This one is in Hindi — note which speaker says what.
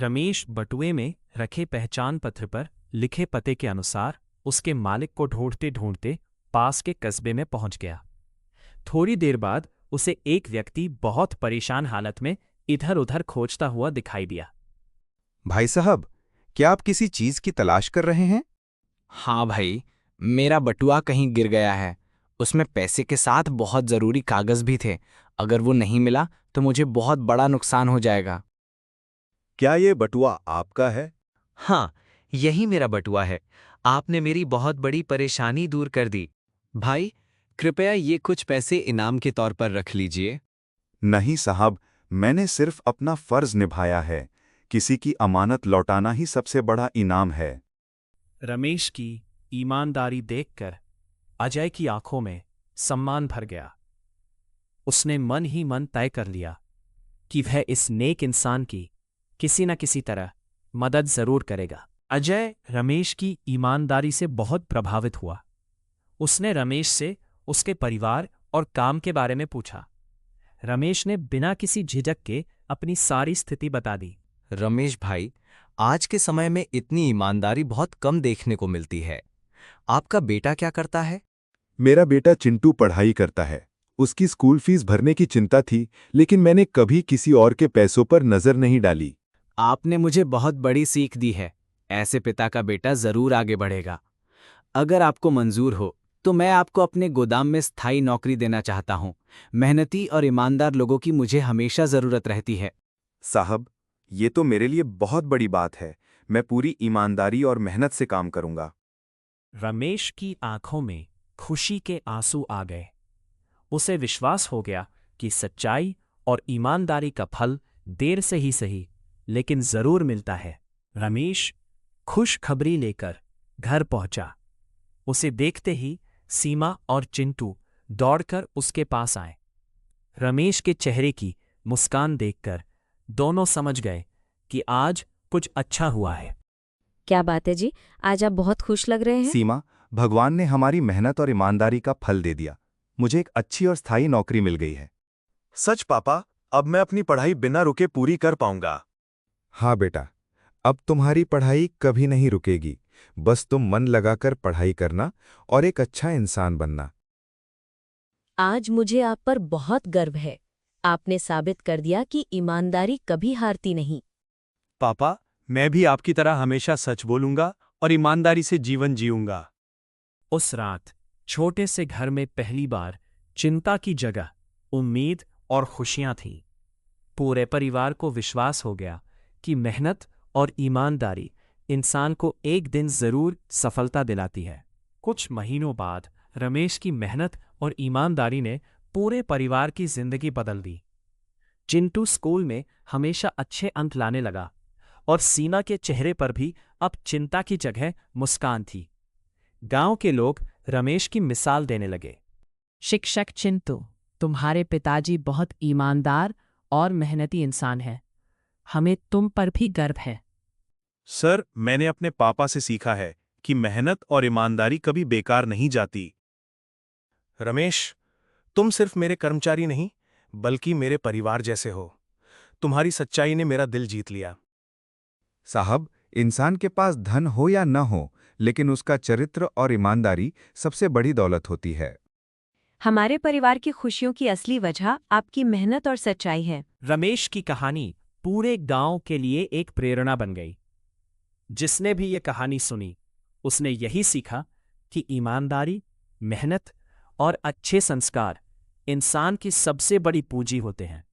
Speaker 1: रमेश बटुए में रखे पहचान पत्र पर लिखे पते के अनुसार उसके मालिक को ढूंढते ढूंढते पास के कस्बे में पहुंच गया। थोड़ी देर बाद उसे एक व्यक्ति बहुत परेशान हालत में इधर उधर खोजता हुआ दिखाई दिया।
Speaker 2: भाई साहब, क्या आप किसी चीज की तलाश कर रहे हैं?
Speaker 3: हाँ भाई, मेरा बटुआ कहीं गिर गया है। उसमें पैसे के साथ बहुत ज़रूरी कागज़ भी थे। अगर वो नहीं मिला तो मुझे बहुत बड़ा नुकसान हो जाएगा।
Speaker 4: क्या ये बटुआ आपका है?
Speaker 5: हाँ, यही मेरा बटुआ है। आपने मेरी बहुत बड़ी परेशानी दूर कर दी। भाई, कृपया ये कुछ पैसे इनाम के तौर पर रख लीजिए।
Speaker 4: नहीं साहब, मैंने सिर्फ अपना फर्ज निभाया है। किसी की अमानत लौटाना ही सबसे बड़ा इनाम है।
Speaker 1: रमेश की ईमानदारी देखकर अजय की आंखों में सम्मान भर गया। उसने मन ही मन तय कर लिया कि वह इस नेक इंसान की किसी न किसी तरह मदद जरूर करेगा। अजय रमेश की ईमानदारी से बहुत प्रभावित हुआ। उसने रमेश से उसके परिवार और काम के बारे में पूछा। रमेश ने बिना किसी झिझक के अपनी सारी स्थिति बता दी।
Speaker 5: रमेश भाई, आज के समय में इतनी ईमानदारी बहुत कम देखने को मिलती है। आपका बेटा क्या करता है?
Speaker 4: मेरा बेटा चिंटू पढ़ाई करता है। उसकी स्कूल फीस भरने की चिंता थी, लेकिन मैंने कभी किसी और के पैसों पर नजर नहीं डाली।
Speaker 3: आपने मुझे बहुत बड़ी सीख दी है। ऐसे पिता का बेटा जरूर आगे बढ़ेगा। अगर आपको मंजूर हो तो मैं आपको अपने गोदाम में स्थायी नौकरी देना चाहता हूं। मेहनती और ईमानदार लोगों की मुझे हमेशा जरूरत रहती है।
Speaker 4: साहब, ये तो मेरे लिए बहुत बड़ी बात है। मैं पूरी ईमानदारी और मेहनत से काम करूंगा।
Speaker 1: रमेश की आंखों में खुशी के आंसू आ गए। उसे विश्वास हो गया कि सच्चाई और ईमानदारी का फल देर से ही सही, लेकिन जरूर मिलता है। रमेश खुशखबरी लेकर घर पहुंचा। उसे देखते ही सीमा और चिंटू दौड़कर उसके पास आए। रमेश के चेहरे की मुस्कान देखकर दोनों समझ गए कि आज कुछ अच्छा हुआ है।
Speaker 6: क्या बात है जी, आज आप बहुत खुश लग रहे हैं।
Speaker 4: सीमा, भगवान ने हमारी मेहनत और ईमानदारी का फल दे दिया। मुझे एक अच्छी और स्थायी नौकरी मिल गई है।
Speaker 7: सच पापा, अब मैं अपनी पढ़ाई बिना रुके पूरी कर पाऊंगा।
Speaker 2: हाँ बेटा, अब तुम्हारी पढ़ाई कभी नहीं रुकेगी। बस तुम मन लगाकर पढ़ाई करना और एक अच्छा इंसान बनना।
Speaker 6: आज मुझे आप पर बहुत गर्व है। आपने साबित कर दिया कि ईमानदारी कभी हारती नहीं।
Speaker 7: पापा, मैं भी आपकी तरह हमेशा सच बोलूंगा और ईमानदारी से जीवन जीऊंगा।
Speaker 1: उस रात छोटे से घर में पहली बार चिंता की जगह उम्मीद और खुशियां थीं। पूरे परिवार को विश्वास हो गया कि मेहनत और ईमानदारी इंसान को एक दिन जरूर सफलता दिलाती है। कुछ महीनों बाद रमेश की मेहनत और ईमानदारी ने पूरे परिवार की जिंदगी बदल दी। चिंटू स्कूल में हमेशा अच्छे अंक लाने लगा और सीमा के चेहरे पर भी अब चिंता की जगह मुस्कान थी। गांव के लोग रमेश की मिसाल देने लगे।
Speaker 8: शिक्षक चिंटू, तुम्हारे पिताजी बहुत ईमानदार और मेहनती इंसान हैं। हमें तुम पर भी गर्व है।
Speaker 7: सर, मैंने अपने पापा से सीखा है कि मेहनत और ईमानदारी कभी बेकार नहीं जाती। रमेश, तुम सिर्फ मेरे कर्मचारी नहीं, बल्कि मेरे परिवार जैसे हो। तुम्हारी सच्चाई ने मेरा दिल जीत लिया।
Speaker 2: साहब, इंसान के पास धन हो या न हो, लेकिन उसका चरित्र और ईमानदारी सबसे बड़ी दौलत होती है।
Speaker 6: हमारे परिवार की खुशियों की असली वजह आपकी मेहनत और सच्चाई है।
Speaker 1: रमेश की कहानी पूरे गांव के लिए एक प्रेरणा बन गई। जिसने भी ये कहानी सुनी, उसने यही सीखा कि ईमानदारी, मेहनत और अच्छे संस्कार इंसान की सबसे बड़ी पूंजी होते हैं।